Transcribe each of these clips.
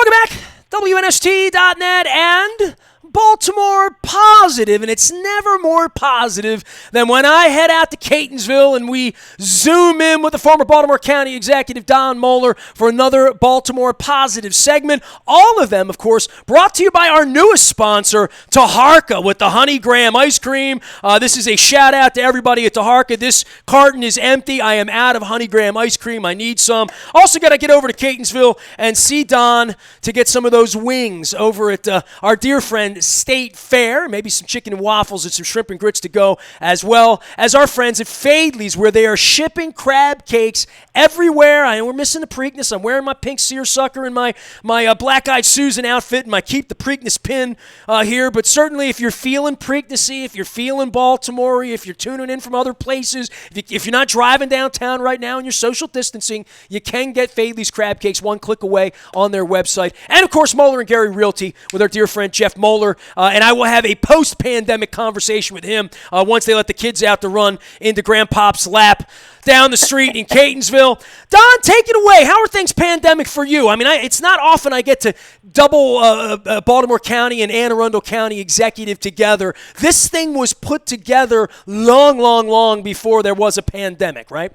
Welcome back, WNST.net and Baltimore Positive, and it's never more positive than when I head out to Catonsville and we zoom in with the former Baltimore County Executive Don Moeller for another Baltimore Positive segment. All of them, of course, brought to you by our newest sponsor, Taharka, with the Honey Graham ice cream. This is a shout out to everybody at Taharka. This carton is empty. I am out of Honey Graham ice cream. I need some. Also got to get over to Catonsville and see Don to get some of those wings over at our dear friend State Fair, maybe some chicken and waffles and some shrimp and grits to go, as well as our friends at Fadley's, where they are shipping crab cakes everywhere. We're missing the Preakness. I'm wearing my pink seersucker and my Black-Eyed Susan outfit and my Keep the Preakness pin here. But certainly if you're feeling Preaknessy, if you're feeling Baltimore, if you're tuning in from other places, if you're not driving downtown right now and you're social distancing, you can get Fadley's crab cakes one click away on their website. And, of course, Moeller and Gary Realty with our dear friend Jeff Moeller. And I will have a post-pandemic conversation with him once they let the kids out to run into Grandpop's lap down the street in Catonsville. Don, take it away. How are things pandemic for you? I mean, it's not often I get to double Baltimore County and Anne Arundel County executive together. This thing was put together long before there was a pandemic, right?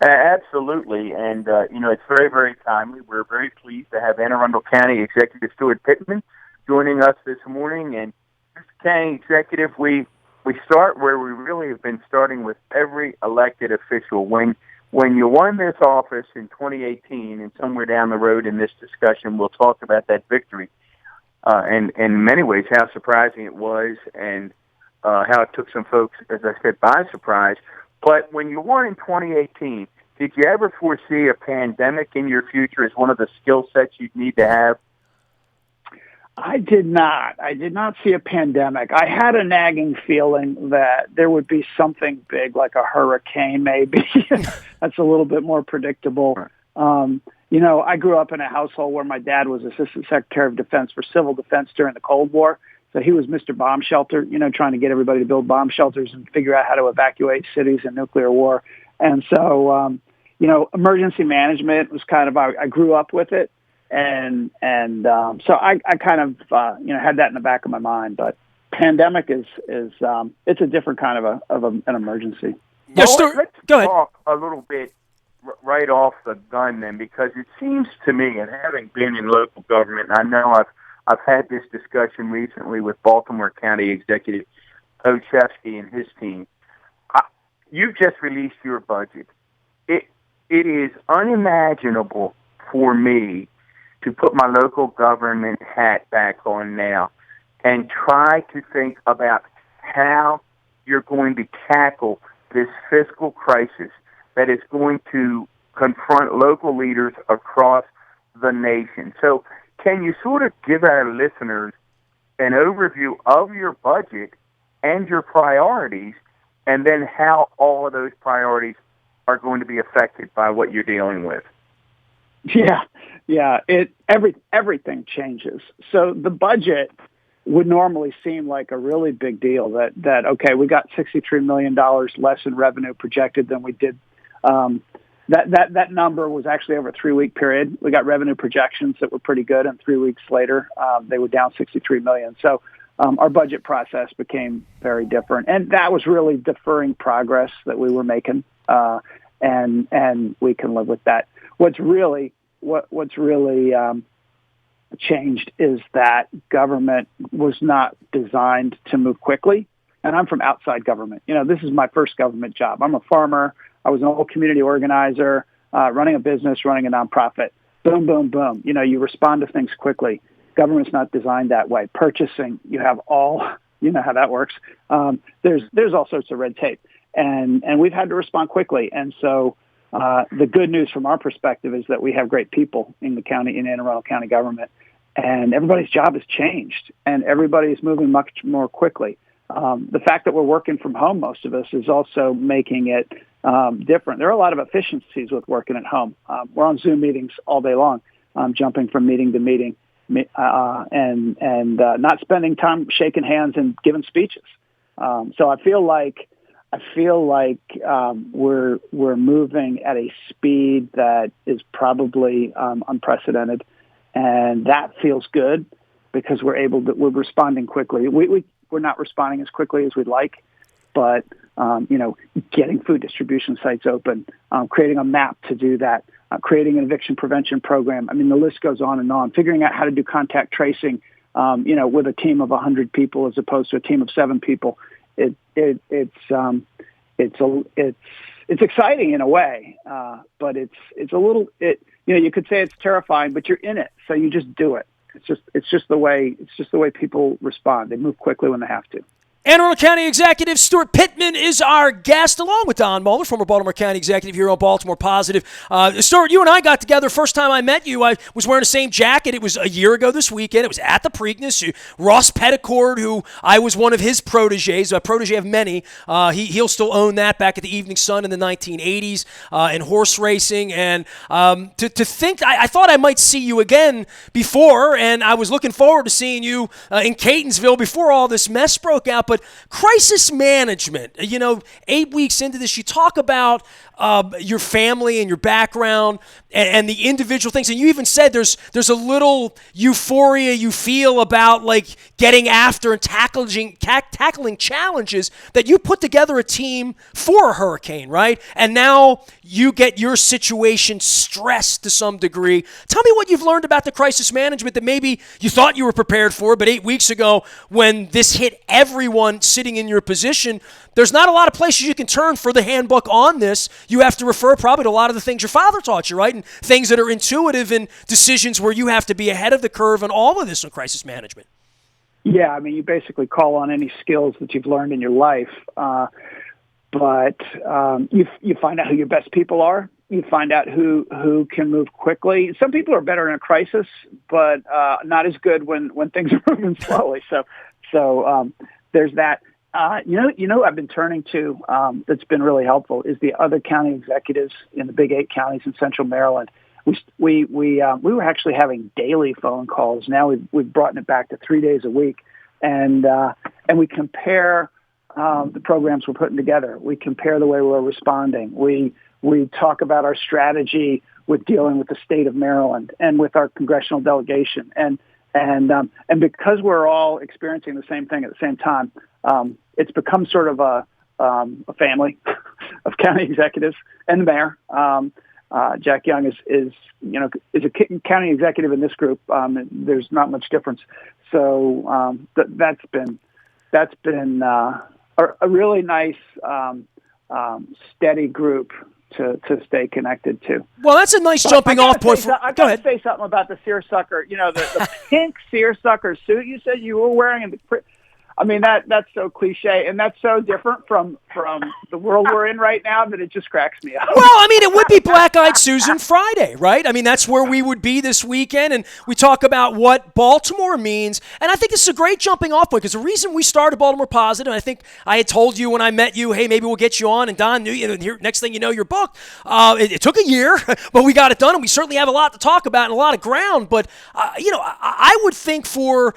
Absolutely, and it's very, very timely. We're very pleased to have Anne Arundel County Executive Stuart Pittman joining us this morning. And as county executive, we start where we really have been starting with every elected official. When you won this office in 2018, and somewhere down the road in this discussion, we'll talk about that victory, and in many ways how surprising it was, and how it took some folks, as I said, by surprise. But when you won in 2018, did you ever foresee a pandemic in your future as one of the skill sets you'd need to have? I did not. I did not see a pandemic. I had a nagging feeling that there would be something big, like a hurricane, maybe. That's a little bit more predictable. I grew up in a household where my dad was Assistant Secretary of Defense for Civil Defense during the Cold War. So he was Mr. Bomb Shelter, trying to get everybody to build bomb shelters and figure out how to evacuate cities in nuclear war. And so, emergency management was kind of, I grew up with it. And so I kind of, had that in the back of my mind. But pandemic is it's a different kind of an emergency. Yes, well, let's talk a little bit right off the gun then, because it seems to me, and having been in local government, I know I've had this discussion recently with Baltimore County Executive Ochevsky and his team. You've just released your budget. It is unimaginable for me to put my local government hat back on now and try to think about how you're going to tackle this fiscal crisis that is going to confront local leaders across the nation. So can you sort of give our listeners an overview of your budget and your priorities, and then how all of those priorities are going to be affected by what you're dealing with? Yeah. Everything changes. So the budget would normally seem like a really big deal. That okay, we got $63 million less in revenue projected than we did. That number was actually over a 3-week period. We got revenue projections that were pretty good, and 3 weeks later, they were down $63 million. So our budget process became very different, and that was really deferring progress that we were making, and we can live with that. What's really changed is that government was not designed to move quickly. And I'm from outside government. This is my first government job. I'm a farmer. I was an old community organizer, running a business, running a nonprofit. Boom, boom, boom. You respond to things quickly. Government's not designed that way. Purchasing, you know how that works. There's all sorts of red tape. And we've had to respond quickly. And so the good news from our perspective is that we have great people in the county, in Anne Arundel County government, and everybody's job has changed, and everybody's moving much more quickly. The fact that we're working from home, most of us, is also making it different. There are a lot of efficiencies with working at home. We're on Zoom meetings all day long, jumping from meeting to meeting, and not spending time shaking hands and giving speeches. So I feel like we're moving at a speed that is probably unprecedented, And that feels good because we're responding quickly. We're not responding as quickly as we'd like, but, getting food distribution sites open, creating a map to do that, creating an eviction prevention program. I mean, the list goes on and on. Figuring out how to do contact tracing, with a team of 100 people as opposed to a team of 7 people. It's exciting in a way, but it's a little. You could say it's terrifying, but you're in it, so you just do it. It's just the way people respond. They move quickly when they have to. Anne Arundel County Executive Stuart Pittman is our guest, along with Don Muller, former Baltimore County Executive here on Baltimore Positive. Stuart, you and I got together. First time I met you, I was wearing the same jacket. It was a year ago this weekend. It was at the Preakness. Ross Petticord, who I was one of his proteges, a protege of many. He'll still own that back at the Evening Sun in the 1980s in horse racing. And to think, I thought I might see you again before, and I was looking forward to seeing you in Catonsville before all this mess broke out. But crisis management, 8 weeks into this, you talk about your family and your background and the individual things. And you even said there's a little euphoria you feel about like getting after and tackling challenges that you put together a team for a hurricane, right? And now you get your situation stressed to some degree. Tell me what you've learned about the crisis management that maybe you thought you were prepared for, but 8 weeks ago when this hit everyone sitting in your position, there's not a lot of places you can turn for the handbook on this. You have to refer probably to a lot of the things your father taught you, right? And things that are intuitive and decisions where you have to be ahead of the curve on all of this in crisis management. Yeah, I mean, you basically call on any skills that you've learned in your life, but you find out who your best people are. You find out who can move quickly. Some people are better in a crisis, but not as good when things are moving slowly. So there's that. I've been turning to that's been really helpful is the other county executives in the big 8 counties in Central Maryland. We were actually having daily phone calls. Now we've brought it back to 3 days a week, and we compare the programs we're putting together. We compare the way we're responding. We talk about our strategy with dealing with the state of Maryland and with our congressional delegation, and because we're all experiencing the same thing at the same time, it's become sort of a family of county executives and the mayor. Jack Young is a county executive in this group. There's not much difference. So that's been a really nice steady group to stay connected to. Well, that's a nice jumping off point. I've got to say something about the seersucker. The pink seersucker suit you said you were wearing in the. I mean, that's so cliche, and that's so different from the world we're in right now that it just cracks me up. Well, I mean, it would be Black-Eyed Susan Friday, right? I mean, that's where we would be this weekend, and we talk about what Baltimore means. And I think this is a great jumping off point because the reason we started Baltimore Positive, and I think I had told you when I met you, hey, maybe we'll get you on, and Don knew, next thing you know, your book. It took a year, but we got it done, and we certainly have a lot to talk about and a lot of ground. But, I would think for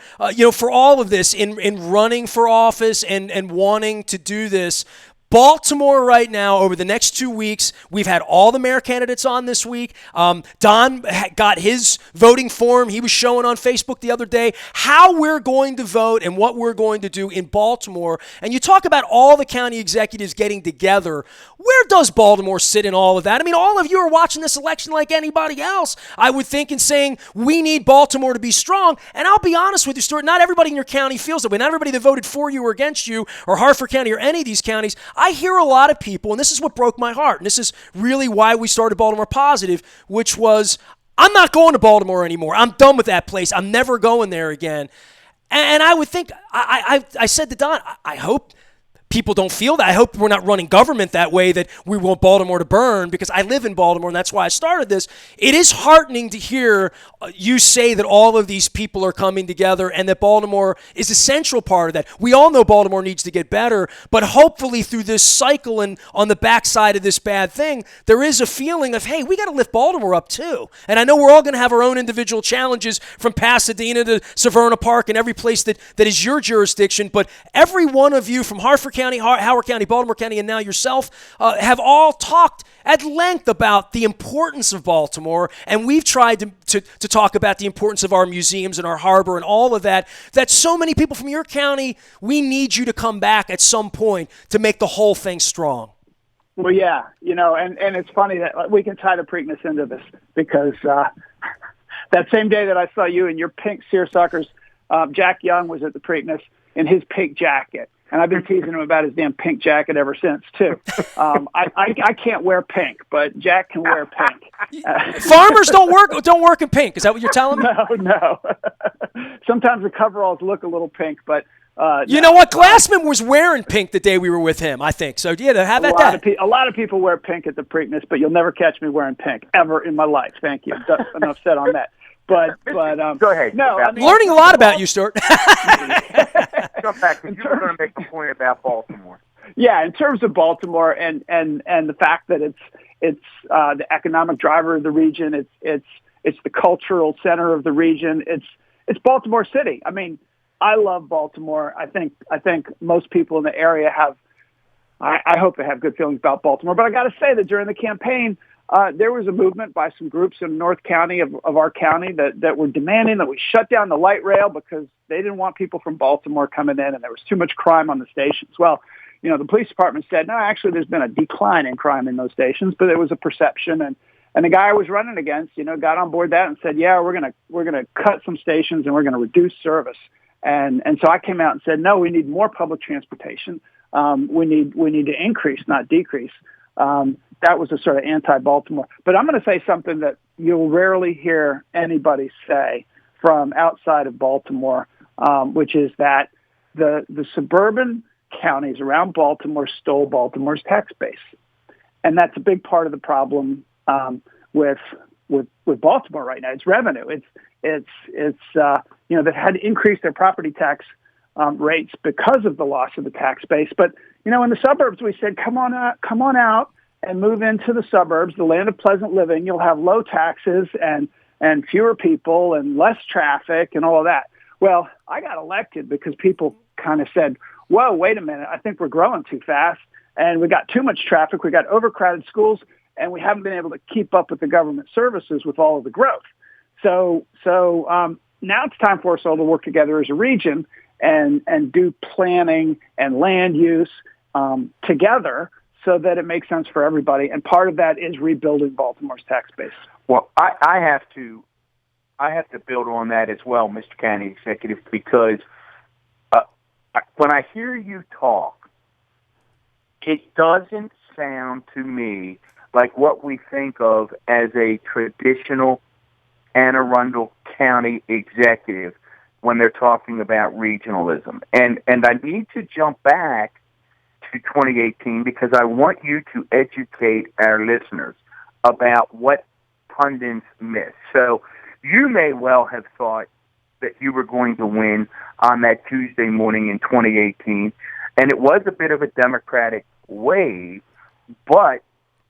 all of this in running for office and wanting to do this, Baltimore right now, over the next 2 weeks, we've had all the mayor candidates on this week. Don got his voting form. He was showing on Facebook the other day how we're going to vote and what we're going to do in Baltimore. And you talk about all the county executives getting together. Where does Baltimore sit in all of that? I mean, all of you are watching this election like anybody else, I would think, and saying we need Baltimore to be strong. And I'll be honest with you, Stuart, not everybody in your county feels that way. Not everybody that voted for you or against you or Harford County or any of these counties. I hear a lot of people, and this is what broke my heart, and this is really why we started Baltimore Positive, which was, I'm not going to Baltimore anymore. I'm done with that place. I'm never going there again. And I would think, I said to Don, I hope people don't feel that. I hope we're not running government that way, that we want Baltimore to burn, because I live in Baltimore, and that's why I started this. It is heartening to hear you say that all of these people are coming together and that Baltimore is a central part of that. We all know Baltimore needs to get better, but hopefully through this cycle and on the backside of this bad thing, there is a feeling of, hey, we got to lift Baltimore up too. And I know we're all going to have our own individual challenges from Pasadena to Severna Park and every place that is your jurisdiction, but every one of you from Harford County County, Howard County, Baltimore County, and now yourself have all talked at length about the importance of Baltimore, and we've tried to talk about the importance of our museums and our harbor and all of that so many people from your county, we need you to come back at some point to make the whole thing strong. Well, yeah, and it's funny that we can tie the Preakness into this because that same day that I saw you in your pink seersuckers, Jack Young was at the Preakness in his pink jacket. And I've been teasing him about his damn pink jacket ever since, too. I can't wear pink, but Jack can wear pink. Farmers don't work in pink. Is that what you're telling me? No. Sometimes the coveralls look a little pink, but you know what? Glassman was wearing pink the day we were with him, I think. So, yeah, how about that? A lot of people wear pink at the Preakness, but you'll never catch me wearing pink ever in my life. Thank you. Enough said on that. But go ahead. No, learning a lot about you, Stuart. Come back, because you were going to make a point about Baltimore. Yeah, in terms of Baltimore and the fact that it's the economic driver of the region, it's the cultural center of the region. It's Baltimore City. I mean, I love Baltimore. I think most people in the area have. I hope they have good feelings about Baltimore. But I got to say that during the campaign, there was a movement by some groups in North County of our county that were demanding that we shut down the light rail because they didn't want people from Baltimore coming in, and there was too much crime on the stations. Well, the police department said, no, actually, there's been a decline in crime in those stations, but it was a perception. And the guy I was running against, got on board that and said, yeah, we're gonna cut some stations and we're gonna reduce service. And so I came out and said, no, we need more public transportation. We need to increase, not decrease. That was a sort of anti-Baltimore. But I'm going to say something that you'll rarely hear anybody say from outside of Baltimore, which is that the suburban counties around Baltimore stole Baltimore's tax base. And that's a big part of the problem with Baltimore right now. It's revenue. They've had to increase their property tax rates because of the loss of the tax base. But, in the suburbs, we said, come on out and move into the suburbs, the land of pleasant living. You'll have low taxes and fewer people and less traffic and all of that. Well, I got elected because people kind of said, whoa, wait a minute, I think we're growing too fast. And we got too much traffic. We got overcrowded schools, and we haven't been able to keep up with the government services with all of the growth. So now it's time for us all to work together as a region and do planning and land use together so that it makes sense for everybody. And part of that is rebuilding Baltimore's tax base. Well, I have to build on that as well, Mr. County Executive, because when I hear you talk, it doesn't sound to me like what we think of as a traditional Anne Arundel County executive when they're talking about regionalism. And I need to jump back to 2018 because I want you to educate our listeners about what pundits miss. So you may well have thought that you were going to win on that Tuesday morning in 2018, and it was a bit of a Democratic wave, but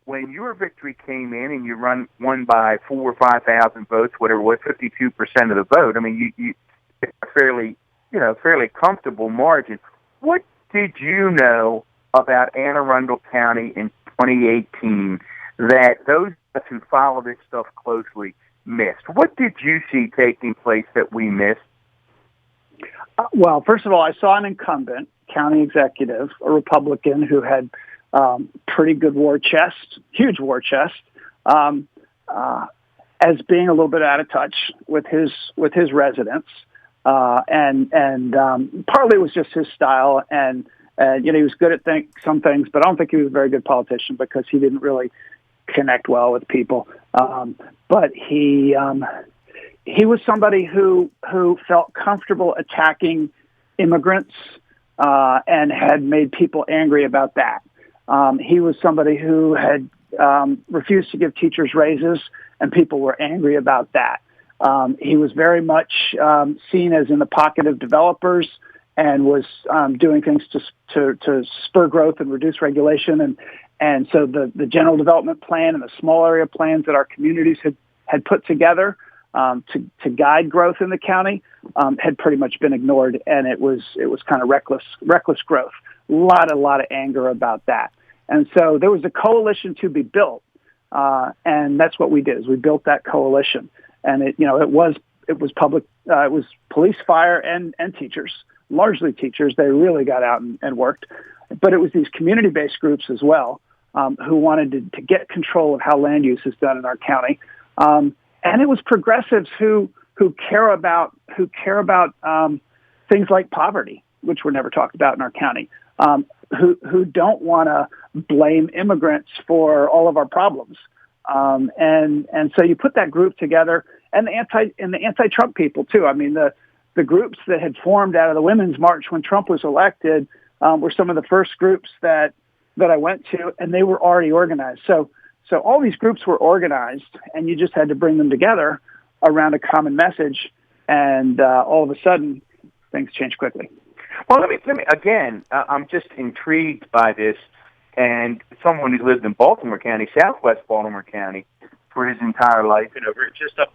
when your victory came in and you won by 4,000 or 5,000 votes, whatever it was, 52% of the vote. I mean, you a fairly comfortable margin. What did you know about Anne Arundel County in 2018 that those who follow this stuff closely missed? What did you see taking place that we missed? Well, first of all, I saw an incumbent county executive, a Republican who had pretty good war chest, huge war chest, as being a little bit out of touch with his residents, and partly it was just his style, and he was good at some things, but I don't think he was a very good politician because he didn't really connect well with people. But he was somebody who felt comfortable attacking immigrants and had made people angry about that. He was somebody who had refused to give teachers raises, and people were angry about that. He was very much seen as in the pocket of developers and was doing things to spur growth and reduce regulation. And so the general development plan and the small area plans that our communities had put together to guide growth in the county had pretty much been ignored, and it was kind of reckless growth. lot of anger about that. And so there was a coalition to be built, and that's what we did. Is we built that coalition, and it was public, it was police, fire, and teachers, largely teachers. They really got out and worked, but it was these community-based groups as well who wanted to get control of how land use is done in our county, and it was progressives who care about things like poverty, which were never talked about in our county. Who don't want to blame immigrants for all of our problems, and so you put that group together, and the anti-Trump people too. I mean, the groups that had formed out of the Women's March when Trump was elected were some of the first groups that I went to, and they were already organized. So all these groups were organized, and you just had to bring them together around a common message, and all of a sudden things changed quickly. Well, let me again. I'm just intrigued by this, and someone who lived in Baltimore County, Southwest Baltimore County, for his entire life, and over just up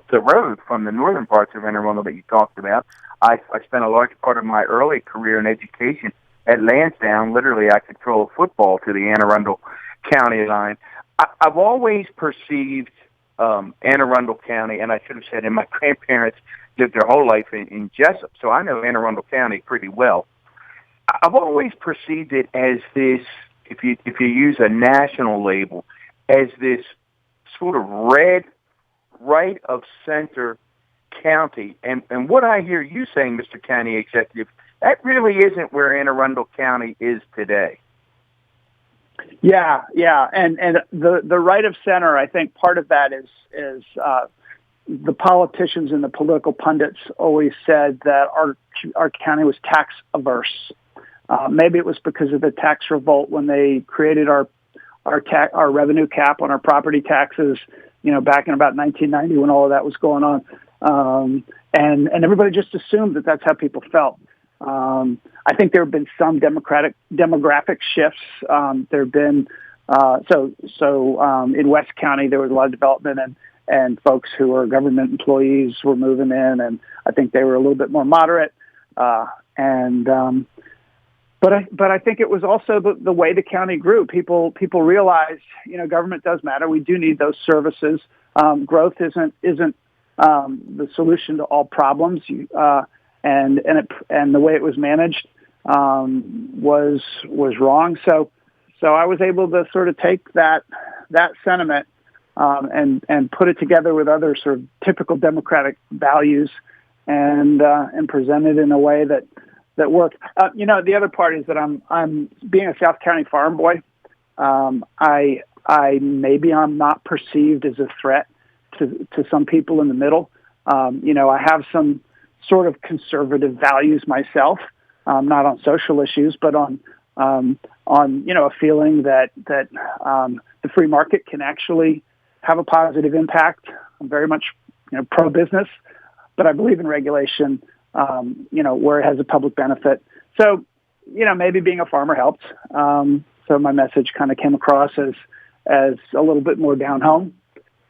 the road from the northern parts of Anne Arundel that you talked about. I spent a large part of my early career in education at Lansdowne. Literally, I could throw a football to the Anne Arundel County line. I've always perceived Anne Arundel County, and I should have said, and my grandparents lived their whole life in Jessup, so I know Anne Arundel County pretty well. I've always perceived it as this, if you use a national label, as this sort of red, right of center county. And what I hear you saying, Mr. County Executive, that really isn't where Anne Arundel County is today. Yeah, and the right of center, I think part of that is the politicians and the political pundits always said that our county was tax averse. Maybe it was because of the tax revolt when they created our revenue cap on our property taxes, back in about 1990 when all of that was going on, and everybody just assumed that that's how people felt. I think there have been some demographic shifts. There have been in West County there was a lot of development and folks who are government employees were moving in, and I think they were a little bit more moderate. But I think it was also the way the county grew. People realized, government does matter. We do need those services. Growth isn't the solution to all problems. And the way it was managed was wrong. So I was able to sort of take that sentiment and put it together with other sort of typical Democratic values and present it in a way that worked. The other part is that I'm being a South County farm boy. I'm not perceived as a threat to some people in the middle. I have some sort of conservative values myself, not on social issues, but on a feeling that the free market can actually have a positive impact. I'm very much pro-business, but I believe in regulation, where it has a public benefit. So, maybe being a farmer helped. So my message kind of came across as a little bit more down home,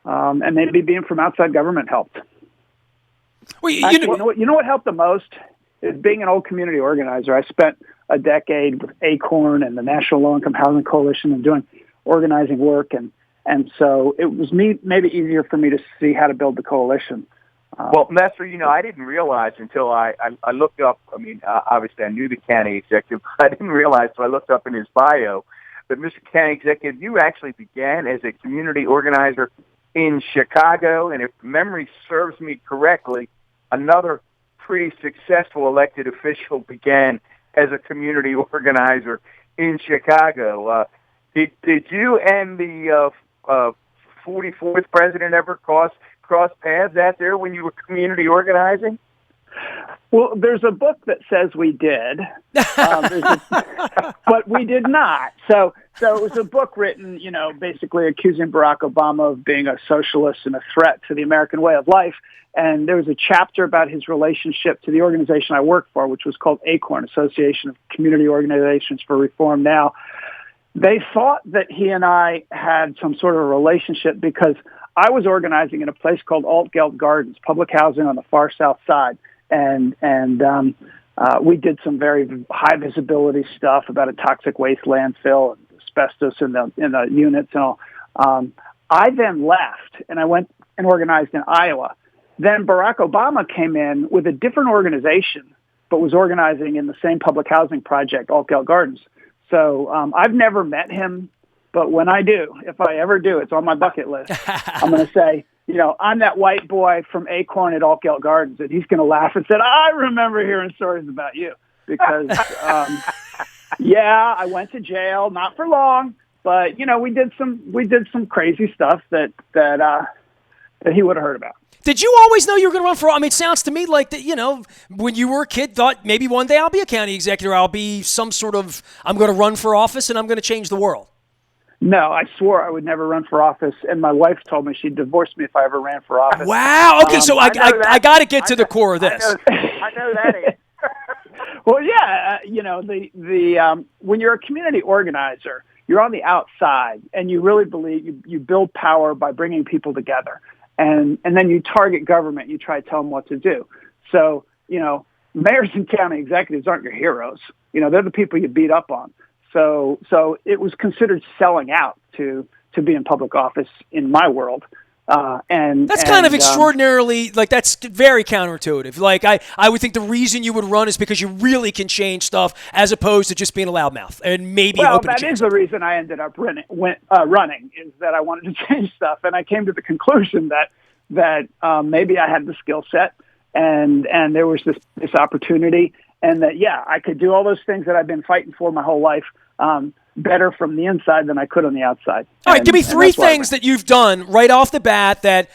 and maybe being from outside government helped. Well, you know what helped the most is being an old community organizer. I spent a decade with ACORN and the National Low Income Housing Coalition and doing organizing work, and so it was maybe easier for me to see how to build the coalition. Well, Master, I didn't realize until I looked up. I mean, obviously I knew the county executive. I didn't realize, so I looked up in his bio that Mr. County Executive, you actually began as a community organizer in Chicago, and if memory serves me correctly, another pretty successful elected official began as a community organizer in Chicago. Did you and the 44th president ever cross paths out there when you were community organizing? Well, there's a book that says we did, but we did not. So it was a book written, basically accusing Barack Obama of being a socialist and a threat to the American way of life. And there was a chapter about his relationship to the organization I worked for, which was called ACORN, Association of Community Organizations for Reform Now. They thought that he and I had some sort of a relationship because I was organizing in a place called Altgeld Gardens, public housing on the far south side. And We did some very high visibility stuff about a toxic waste landfill and asbestos in the units and all. I then left and I went and organized in Iowa. Then Barack Obama came in with a different organization, but was organizing in the same public housing project, Altgeld Gardens. So I've never met him, but when I do, if I ever do, it's on my bucket list. I'm going to say, I'm that white boy from Acorn at Altgeld Gardens, and he's going to laugh and say, I remember hearing stories about you because, I went to jail, not for long, but we did some crazy stuff that he would have heard about. Did you always know you were going to run for? I mean, it sounds to me like that. When you were a kid, thought maybe one day I'll be a county executive. I'll be some sort of. I'm going to run for office and I'm going to change the world. No, I swore I would never run for office, and my wife told me she'd divorce me if I ever ran for office. Wow. Okay, so I got to get to the core of this. I know that. Well, yeah, when you're a community organizer, you're on the outside, and you really believe you build power by bringing people together, and then you target government. You try to tell them what to do. So, mayors and county executives aren't your heroes. They're the people you beat up on. So it was considered selling out to be in public office in my world. And that's kind of extraordinarily, that's very counterintuitive. I would think the reason you would run is because you really can change stuff as opposed to just being a loudmouth and maybe hoping to change. That is the reason I ended up running is that I wanted to change stuff. And I came to the conclusion that maybe I had the skill set and there was this opportunity. And that, I could do all those things that I've been fighting for my whole life better from the inside than I could on the outside. All right, give me three things that you've done right off the bat that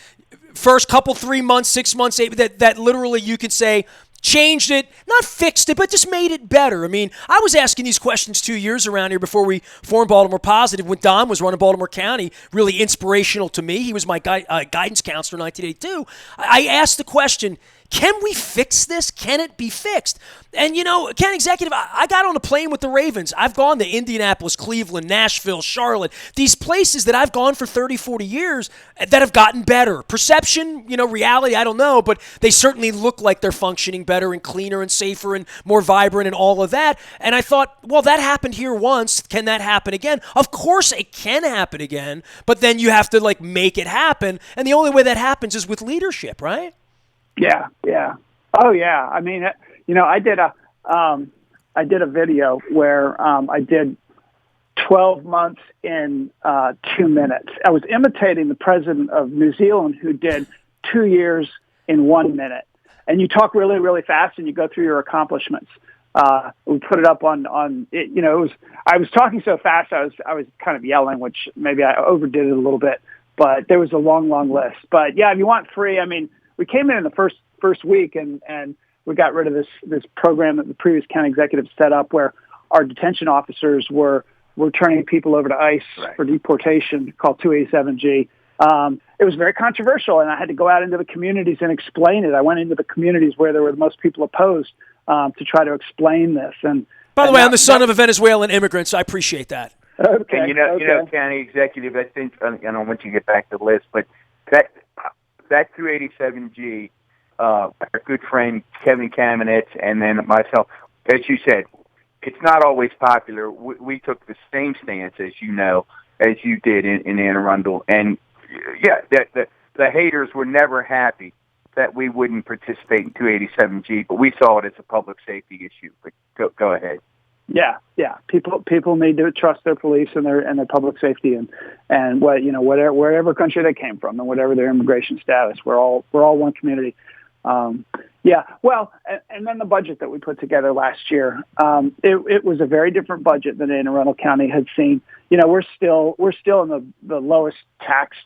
first couple, 3 months, 6 months, that literally you could say changed it, not fixed it, but just made it better. I mean, I was asking these questions 2 years around here before we formed Baltimore Positive when Don was running Baltimore County, really inspirational to me. He was my guidance counselor in 1982. I asked the question, can we fix this? Can it be fixed? And, county executive, I got on a plane with the Ravens. I've gone to Indianapolis, Cleveland, Nashville, Charlotte, these places that I've gone for 30, 40 years that have gotten better. Perception, reality, I don't know, but they certainly look like they're functioning better and cleaner and safer and more vibrant and all of that. And I thought, well, that happened here once. Can that happen again? Of course it can happen again, but then you have to, make it happen. And the only way that happens is with leadership, right? Yeah. Oh, yeah. I mean, I did a video where I did 12 months in 2 minutes. I was imitating the president of New Zealand who did 2 years in 1 minute. And you talk really, really fast and you go through your accomplishments. We put it up on it. I was talking so fast I was kind of yelling, which maybe I overdid it a little bit. But there was a long, long list. But yeah, if you want free, I mean. We came in the first week and we got rid of this program that the previous county executive set up where our detention officers were turning people over to ICE for deportation called 287G. It was very controversial, and I had to go out into the communities and explain it. I went into the communities where there were the most people opposed to try to explain this. And by the way, I'm the son of a Venezuelan immigrant, so I appreciate that. Okay. And county executive, I think, I don't want you to get back to the list, but that 287G, our good friend Kevin Kamenetz and then myself, as you said, it's not always popular. We took the same stance, as you did in Arundel. And, the haters were never happy that we wouldn't participate in 287G, but we saw it as a public safety issue. But go ahead. Yeah. People need to trust their police and their public safety and wherever country they came from and whatever their immigration status. We're all one community. Well, and then the budget that we put together last year, it was a very different budget than Arundel County had seen. We're still in the lowest taxed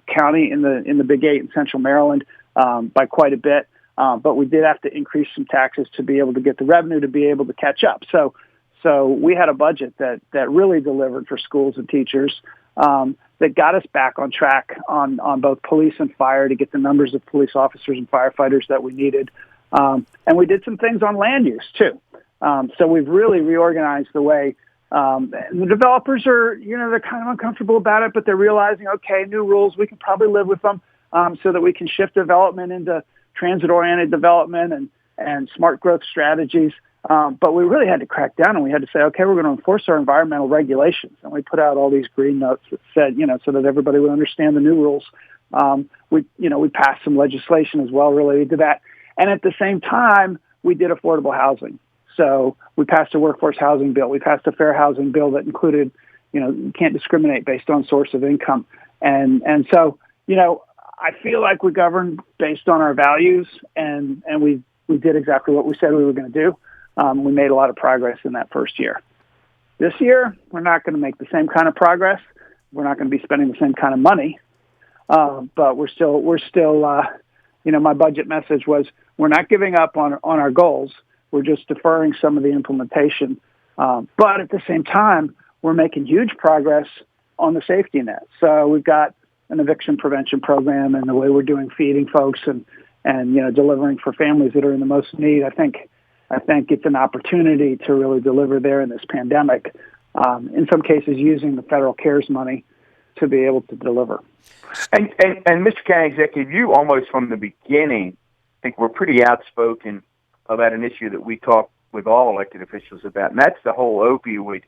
county in the Big 8 in Central Maryland by quite a bit. But we did have to increase some taxes to be able to get the revenue to be able to catch up. So we had a budget that really delivered for schools and teachers, that got us back on track on both police and fire to get the numbers of police officers and firefighters that we needed. And we did some things on land use too. So we've really reorganized the way, the developers are, they're kind of uncomfortable about it, but they're realizing, okay, new rules, we can probably live with them, so that we can shift development into transit-oriented development and smart growth strategies. But we really had to crack down, and we had to say, okay, we're going to enforce our environmental regulations. And we put out all these green notes that said, so that everybody would understand the new rules. We passed some legislation as well related to that. And at the same time, we did affordable housing. So we passed a workforce housing bill. We passed a fair housing bill that included, you can't discriminate based on source of income. And so, I feel like we govern based on our values, and we did exactly what we said we were going to do. We made a lot of progress in that first year. This year, we're not going to make the same kind of progress. We're not going to be spending the same kind of money. But we're still, my budget message was we're not giving up on our goals. We're just deferring some of the implementation. But at the same time, we're making huge progress on the safety net. So we've got an eviction prevention program, and the way we're doing feeding folks and delivering for families that are in the most need. I think it's an opportunity to really deliver there in this pandemic. In some cases, using the federal CARES money to be able to deliver. And Mr. County Executive, you almost from the beginning, I think were pretty outspoken about an issue that we talk with all elected officials about, and that's the whole opioid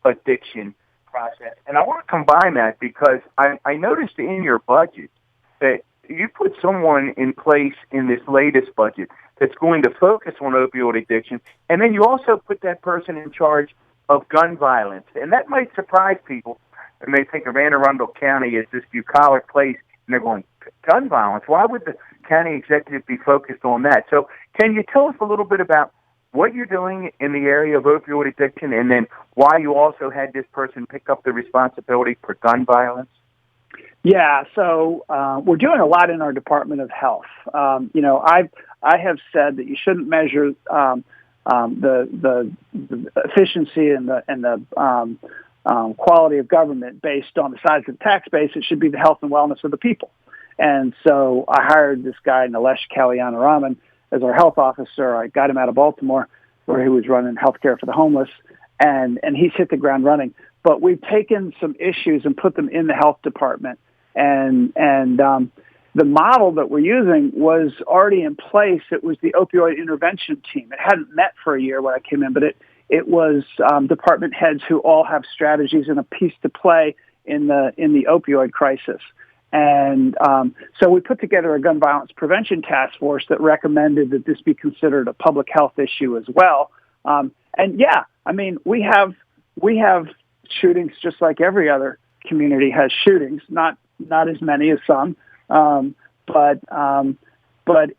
addiction process. And I want to combine that because I noticed in your budget that you put someone in place in this latest budget that's going to focus on opioid addiction, and then you also put that person in charge of gun violence. And that might surprise people, and they think of Anne Arundel County as this bucolic place, and they're going, gun violence? Why would the county executive be focused on that? So can you tell us a little bit about what you're doing in the area of opioid addiction, and then why you also had this person pick up the responsibility for gun violence? So we're doing a lot in our Department of Health. I have said that you shouldn't measure the efficiency and the quality of government based on the size of the tax base. It should be the health and wellness of the people. And so I hired this guy, Nilesh Kalyanaraman, as our health officer. I got him out of Baltimore, where he was running healthcare for the homeless, and he's hit the ground running. But we've taken some issues and put them in the health department, and the model that we're using was already in place. It was the opioid intervention team. It hadn't met for a year when I came in, but it was department heads who all have strategies and a piece to play in the opioid crisis. And so we put together a gun violence prevention task force that recommended that this be considered a public health issue as well. We have shootings just like every other community has shootings, not as many as some, but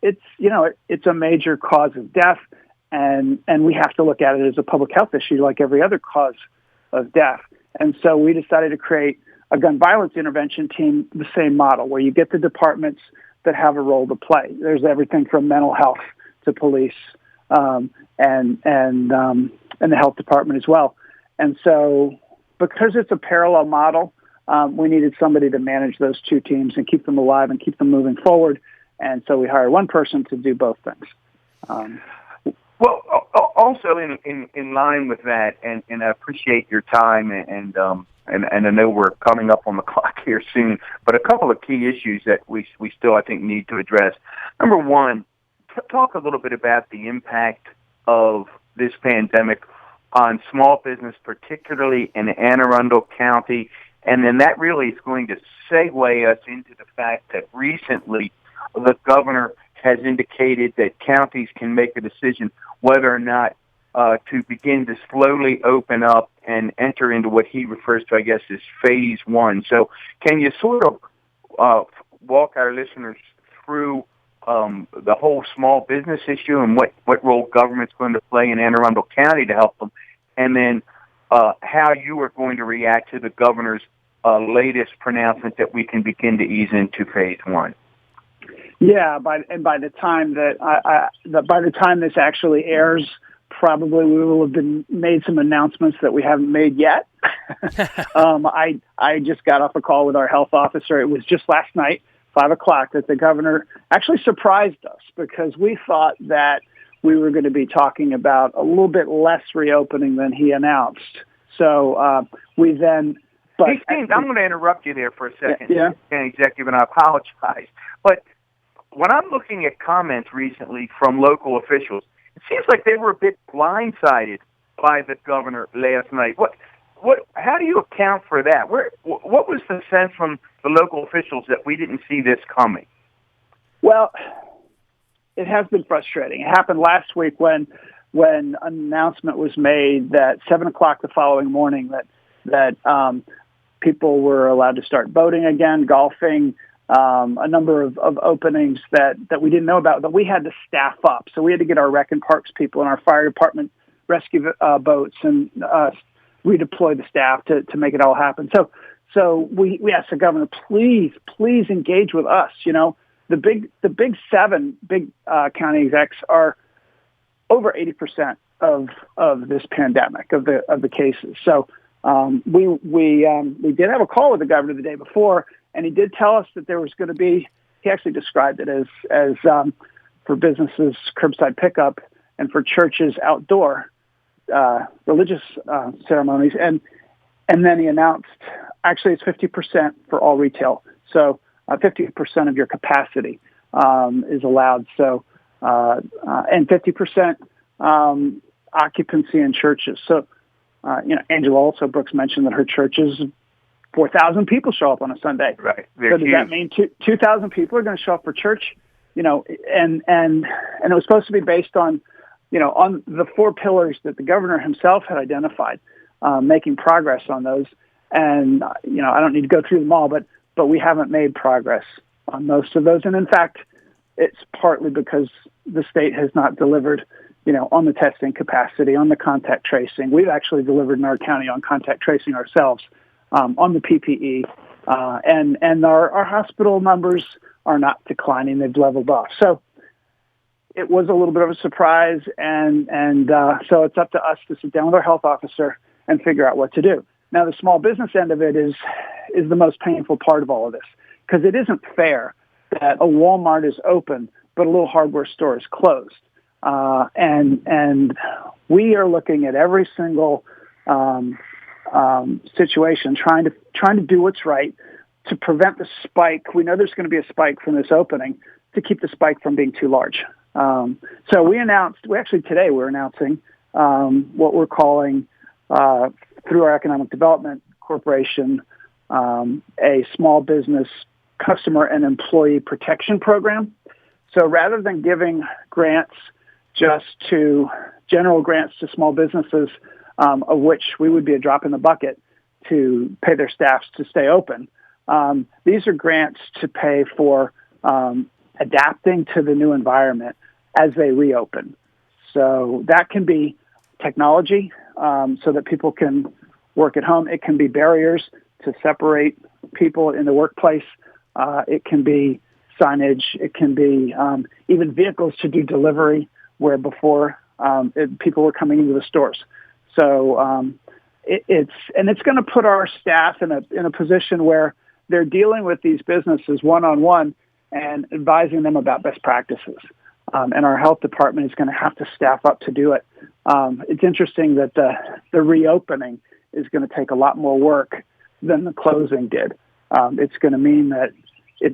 it's a major cause of death, and we have to look at it as a public health issue like every other cause of death. And so we decided to create a gun violence intervention team, the same model, where you get the departments that have a role to play. There's everything from mental health to police, and the health department as well. And so because it's a parallel model, we needed somebody to manage those two teams and keep them alive and keep them moving forward. And so we hired one person to do both things. Well, also in line with that, and I appreciate your time, and I know we're coming up on the clock here soon, but a couple of key issues that we still, I think, need to address. Number one, talk a little bit about the impact of this pandemic on small business, particularly in Anne Arundel County, and then that really is going to segue us into the fact that recently the governor has indicated that counties can make a decision whether or not to begin to slowly open up and enter into what he refers to, I guess, as phase one. So can you sort of walk our listeners through the whole small business issue and what role government's going to play in Anne Arundel County to help them, and then how you are going to react to the governor's latest pronouncement that we can begin to ease into phase one? Yeah, by the time by the time this actually airs, probably we will have made some announcements that we haven't made yet. I just got off a call with our health officer. It was just last night, 5:00, that the governor actually surprised us, because we thought that we were going to be talking about a little bit less reopening than he announced. So we then. But I'm going to interrupt you there for a second, yeah. Executive, and I apologize. But when I'm looking at comments recently from local officials, it seems like they were a bit blindsided by the governor last night. How do you account for that? What was the sense from the local officials that we didn't see this coming? Well, it has been frustrating. It happened last week when an announcement was made that 7:00 the following morning that people were allowed to start boating again, golfing, a number of openings that we didn't know about, that we had to staff up. So we had to get our rec and parks people and our fire department rescue boats and redeploy the staff to make it all happen. So we asked the governor, please engage with us. You know, the big seven county execs are over 80% of this pandemic, of the cases. So we did have a call with the governor the day before, and he did tell us that there was going to be, he actually described it as for businesses, curbside pickup, and for churches, outdoor religious ceremonies. And then he announced, actually it's 50% for all retail. So 50% of your capacity is allowed. So, and 50% occupancy in churches. So, Angela also Brooks mentioned that her churches, 4,000 people show up on a Sunday. Right. So does that mean 2,000 people are going to show up for church? You know, and it was supposed to be based on, on the 4 pillars that the governor himself had identified, making progress on those. And, I don't need to go through them all, but we haven't made progress on most of those. And in fact, it's partly because the state has not delivered, on the testing capacity, on the contact tracing. We've actually delivered in our county on contact tracing ourselves, on the PPE, and our hospital numbers are not declining. They've leveled off. So it was a little bit of a surprise, and so it's up to us to sit down with our health officer and figure out what to do. Now, the small business end of it is the most painful part of all of this, because it isn't fair that a Walmart is open, but a little hardware store is closed. And we are looking at every single situation, trying to do what's right to prevent the spike. We know there's going to be a spike from this opening, to keep the spike from being too large. So today we're announcing what we're calling, through our Economic Development Corporation, a small business customer and employee protection program. So rather than giving grants just to general grants to small businesses, of which we would be a drop in the bucket to pay their staffs to stay open, these are grants to pay for adapting to the new environment as they reopen. So that can be technology, so that people can work at home. It can be barriers to separate people in the workplace. It can be signage. It can be even vehicles to do delivery, where before people were coming into the stores. So it's going to put our staff in a position where they're dealing with these businesses one-on-one and advising them about best practices. And our health department is going to have to staff up to do it. It's interesting that the reopening is going to take a lot more work than the closing did. It's going to mean that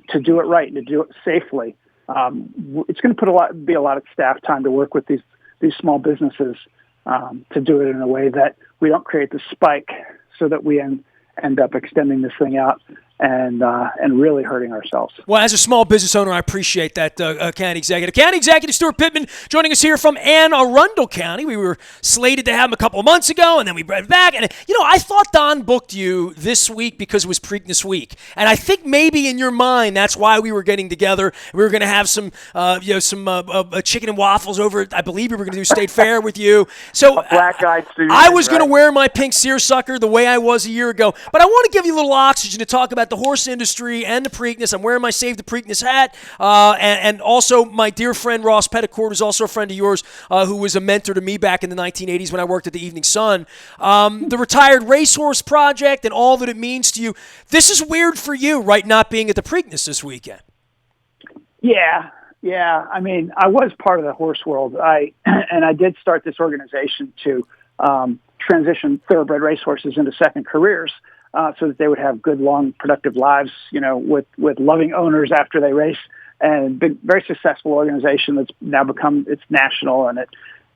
to do it right and to do it safely, it's going to be a lot of staff time to work with these small businesses to do it in a way that we don't create the spike, so that we end up extending this thing out and really hurting ourselves. Well, as a small business owner, I appreciate that, County Executive. County Executive Stuart Pittman joining us here from Arundel County. We were slated to have him a couple of months ago, and then we brought him back. And, I thought Don booked you this week because it was Preakness Week. And I think maybe in your mind, that's why we were getting together. We were going to have some chicken and waffles over. I believe we were going to do State Fair with you. So a black-eyed Susan, I was going to wear my pink seersucker the way I was a year ago. But I want to give you a little oxygen to talk about the horse industry and the Preakness. I'm wearing my Save the Preakness hat, and also my dear friend Ross Petticourt, who's also a friend of yours, who was a mentor to me back in the 1980s when I worked at the Evening Sun. The Retired Racehorse Project and all that it means to you. This is weird for you, right, not being at the Preakness this weekend. Yeah. I mean, I was part of the horse world. I did start this organization to transition thoroughbred racehorses into second careers, so that they would have good, long, productive lives, with loving owners after they race, and big, very successful organization that's now it's national. And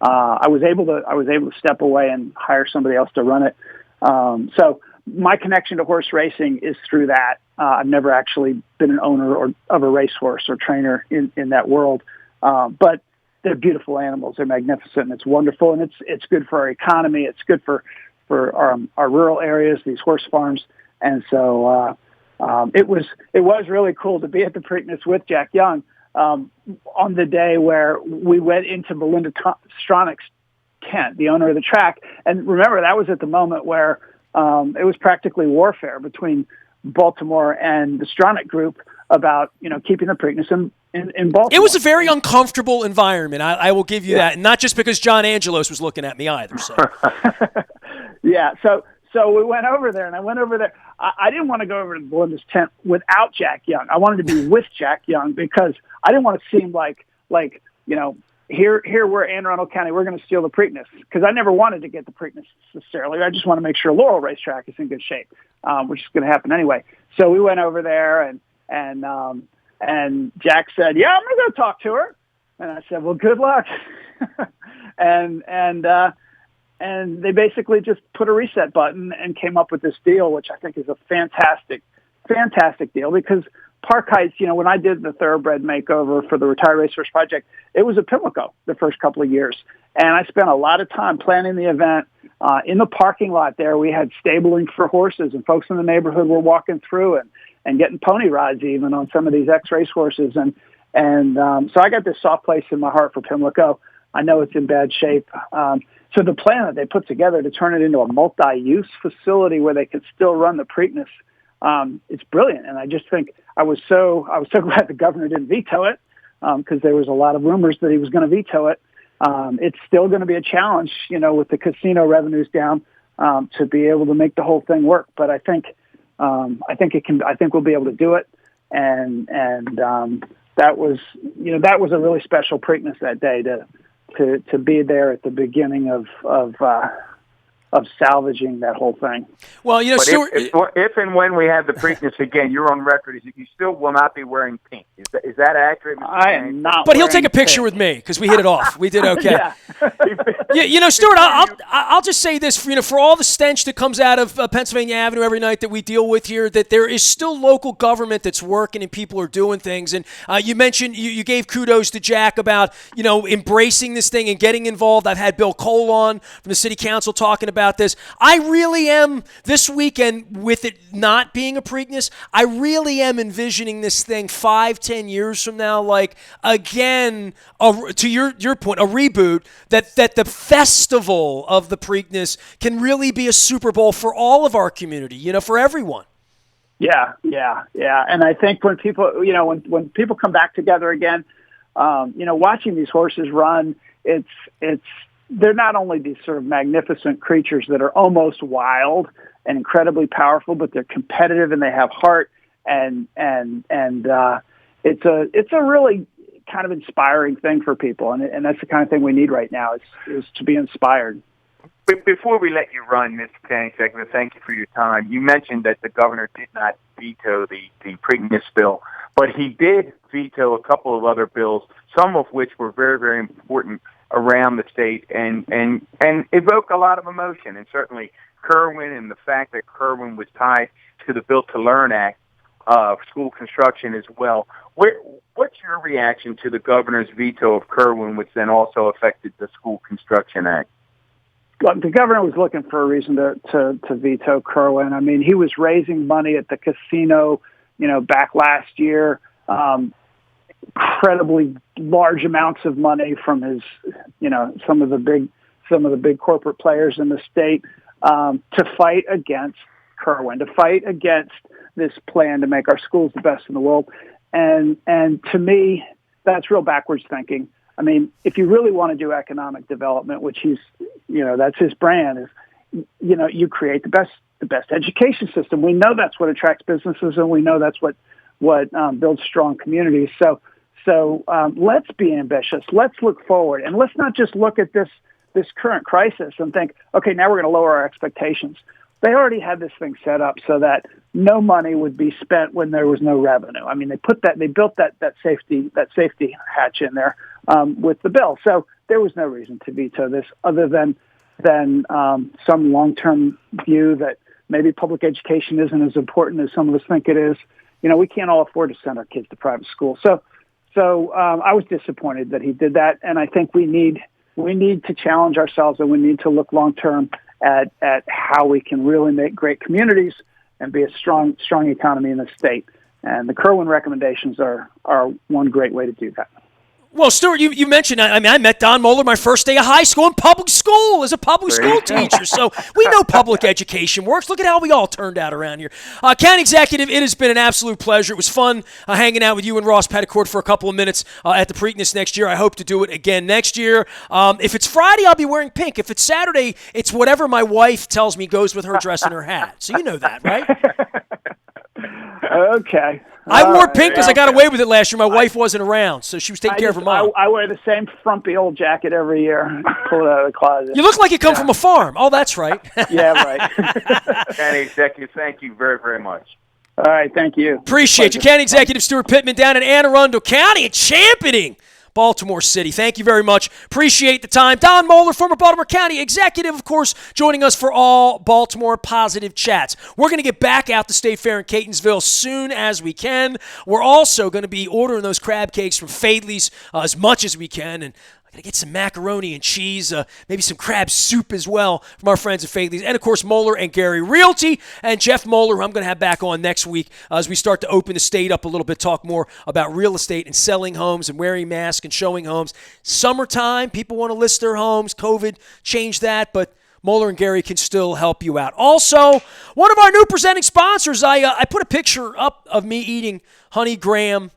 I was able to step away and hire somebody else to run it. So my connection to horse racing is through that. I've never actually been an owner of a racehorse or trainer in that world, but they're beautiful animals. They're magnificent, and it's wonderful, and it's good for our economy. It's good for our rural areas, these horse farms, and so it was really cool to be at the Preakness with Jack Young on the day where we went into Belinda Stronach's tent, the owner of the track, and remember that was at the moment where it was practically warfare between Baltimore and the Stronach group about keeping the Preakness in Baltimore. It was a very uncomfortable environment. I will give you that, and not just because John Angelos was looking at me either. So. Yeah, so we went over there, and I went over there. I didn't want to go over to Belinda's tent without Jack Young. I wanted to be with Jack Young because I didn't want to seem like here we're Anne Arundel County, we're going to steal the Preakness, because I never wanted to get the Preakness necessarily. I just want to make sure Laurel Racetrack is in good shape, which is going to happen anyway. So we went over there, and Jack said, "Yeah, I'm going to go talk to her." And I said, "Well, good luck." and they basically just put a reset button and came up with this deal, which I think is a fantastic deal, because Park Heights, when I did the thoroughbred makeover for the Retired Racehorse Project, it was a Pimlico the first couple of years. And I spent a lot of time planning the event. In the parking lot there, we had stabling for horses, and folks in the neighborhood were walking through and getting pony rides even on some of these ex-race horses. So I got this soft place in my heart for Pimlico. I know it's in bad shape. So the plan that they put together to turn it into a multi-use facility where they could still run the Preakness, it's brilliant. And I just think I was so glad the governor didn't veto it, because there was a lot of rumors that he was going to veto it. It's still going to be a challenge, with the casino revenues down, to be able to make the whole thing work. But I think we'll be able to do it. And that was a really special Preakness that day to be there at the beginning of salvaging that whole thing. Well, but Stuart, if and when we have the Preakness again, you're on record as you still will not be wearing pink. Is that accurate? I am not. But he'll take a picture with me because we hit it off. We did okay. Yeah. Stuart, I'll just say this: for all the stench that comes out of Pennsylvania Avenue every night that we deal with here, that there is still local government that's working and people are doing things. And you mentioned you gave kudos to Jack about embracing this thing and getting involved. I've had Bill Cole on from the city council talking about this. I really am, this weekend, with it not being a Preakness, I really am envisioning this thing 5-10 years from now, like, again, to your point, a reboot, that the festival of the Preakness can really be a Super Bowl for all of our community, for everyone. Yeah. And I think when people, when people come back together again, watching these horses run, they're not only these sort of magnificent creatures that are almost wild and incredibly powerful, but they're competitive and they have heart, and it's a really kind of inspiring thing for people, and that's the kind of thing we need right now is to be inspired. Before we let you run, Mr. Kenny, thank you for your time. You mentioned that the governor did not veto the Preakness bill, but he did veto a couple of other bills, some of which were very, very important around the state and evoke a lot of emotion. And certainly Kerwin, and the fact that Kerwin was tied to the Built to Learn Act, school construction as well. What's your reaction to the governor's veto of Kerwin, which then also affected the School Construction Act? Look, the governor was looking for a reason to veto Kerwin. I mean, he was raising money at the casino, back last year, incredibly large amounts of money from his, some of the big corporate players in the state, to fight against Kerwin, to fight against this plan to make our schools the best in the world. And to me, that's real backwards thinking. I mean, if you really want to do economic development, which that's his brand, is, you create the best education system. We know that's what attracts businesses, and we know that's what builds strong communities. So let's be ambitious. Let's look forward, and let's not just look at this current crisis and think, okay, now we're going to lower our expectations. They already had this thing set up so that no money would be spent when there was no revenue. I mean, they built that safety hatch in there with the bill. So there was no reason to veto this other than some long-term view that maybe public education isn't as important as some of us think it is. We can't all afford to send our kids to private school. So I was disappointed that he did that, and I think we need to challenge ourselves, and we need to look long-term at how we can really make great communities and be a strong economy in the state. And the Kerwin recommendations are one great way to do that. Well, Stuart, you mentioned, I met Don Moeller my first day of high school in public school as a public school teacher. So we know public education works. Look at how we all turned out around here. County Executive, it has been an absolute pleasure. It was fun hanging out with you and Ross Petticord for a couple of minutes at the Preakness next year. I hope to do it again next year. If it's Friday, I'll be wearing pink. If it's Saturday, it's whatever my wife tells me goes with her dress and her hat. So you know that, right? Okay. I wore pink because I got away with it last year. My wife wasn't around, so she was taking care of her mom. I wear the same frumpy old jacket every year. Pull it out of the closet. You look like you come from a farm. Oh, that's right. Yeah, right. County Executive, thank you very, very much. All right, thank you. Appreciate you. County Executive Stuart Pittman down in Arundel County and championing Baltimore City. Thank you very much. Appreciate the time. Don Moeller, former Baltimore County Executive, of course, joining us for all Baltimore Positive Chats. We're going to get back out to State Fair in Catonsville soon as we can. We're also going to be ordering those crab cakes from Fadley's as much as we can, and I'm going to get some macaroni and cheese, maybe some crab soup as well from our friends at Fadley's. And, of course, Moeller and Gary Realty and Jeff Moeller, who I'm going to have back on next week as we start to open the state up a little bit, talk more about real estate and selling homes and wearing masks and showing homes. Summertime, people want to list their homes. COVID changed that, but Moeller and Gary can still help you out. Also, one of our new presenting sponsors, I put a picture up of me eating Honey Graham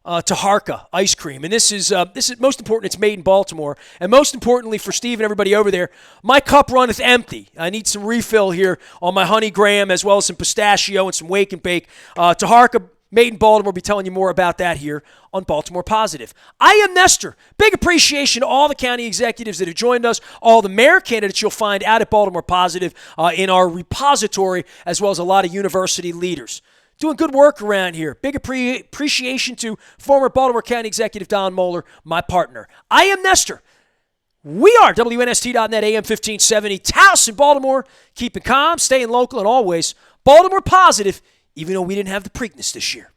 Taharka ice cream. And this is most important, it's made in Baltimore. And most importantly for Steve and everybody over there, my cup runneth empty. I need some refill here on my Honey Graham as well as some pistachio and some Wake and Bake. Taharka, made in Baltimore. We'll be telling you more about that here on Baltimore Positive. I am Nestor. Big appreciation to all the county executives that have joined us, all the mayor candidates you'll find out at Baltimore Positive in our repository, as well as a lot of university leaders. Doing good work around here. Big appreciation to former Baltimore County Executive Don Moeller, my partner. I am Nestor. We are WNST.net, AM 1570, Taos in Baltimore, keeping calm, staying local, and always Baltimore Positive, even though we didn't have the Preakness this year.